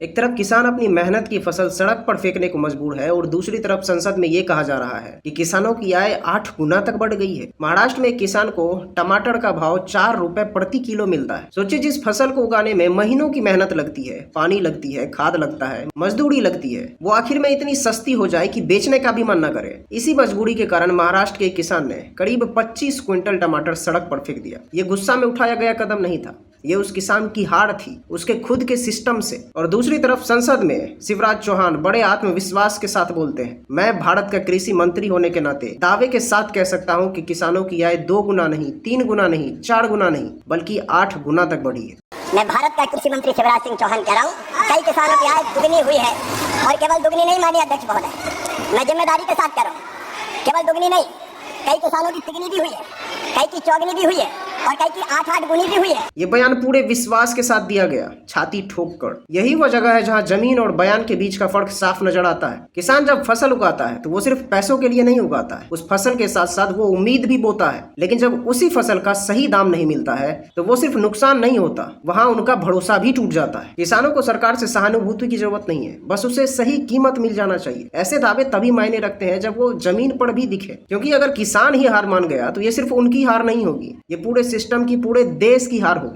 एक तरफ किसान अपनी मेहनत की फसल सड़क पर फेंकने को मजबूर है और दूसरी तरफ संसद में ये कहा जा रहा है कि किसानों की आय 8 गुना तक बढ़ गई है। महाराष्ट्र में एक किसान को टमाटर का भाव 4 रुपए प्रति किलो मिलता है। सोचिए, जिस फसल को उगाने में महीनों की मेहनत लगती है, पानी लगती है, खाद लगता है, मजदूरी लगती है, वो आखिर में इतनी सस्ती हो जाए कि बेचने का भी मन न करे। इसी मजबूरी के कारण महाराष्ट्र के एक किसान ने करीब 25 क्विंटल टमाटर सड़क पर फेंक दिया। ये गुस्सा में उठाया गया कदम नहीं था, ये उस किसान की हार थी, उसके खुद के सिस्टम से। और दूसरी तरफ संसद में शिवराज चौहान बड़े आत्मविश्वास के साथ बोलते हैं, मैं भारत का कृषि मंत्री होने के नाते दावे के साथ कह सकता हूं कि किसानों की आय 2 गुना नहीं, 3 गुना नहीं, 4 गुना नहीं, बल्कि 8 गुना तक बढ़ी है। मैं भारत का कृषि मंत्री शिवराज सिंह चौहान कह रहा हूँ, कई किसानों की आय दुगनी हुई है और केवल दुगनी नहीं माननीय अध्यक्ष महोदय, मैं जिम्मेदारी के साथ कह रहा हूँ, केवल दुगनी नहीं, कई किसानों की तिगनी भी हुई है, कई की चौगनी भी हुई है और कई की 8-8 गुनी भी हुई है। ये बयान पूरे विश्वास के साथ दिया गया, छाती ठोक कर। यही वो जगह है जहां जमीन और बयान के बीच का फर्क साफ नजर आता है। किसान जब फसल उगाता है तो वो सिर्फ पैसों के लिए नहीं उगाता है, उस फसल के साथ साथ वो उम्मीद भी बोता है। लेकिन जब उसी फसल का सही दाम नहीं मिलता है तो वो सिर्फ नुकसान नहीं होता, वहाँ उनका भरोसा भी टूट जाता है। किसानों को सरकार से सहानुभूति की जरूरत नहीं है, बस उसे सही कीमत मिल जाना चाहिए। ऐसे दावे तभी मायने रखते हैं जब वो जमीन पर भी दिखे, क्योंकि अगर किसान ही हार मान गया तो ये सिर्फ उनकी हार नहीं होगी, ये पूरे सिस्टम की, पूरे देश की हार होगी।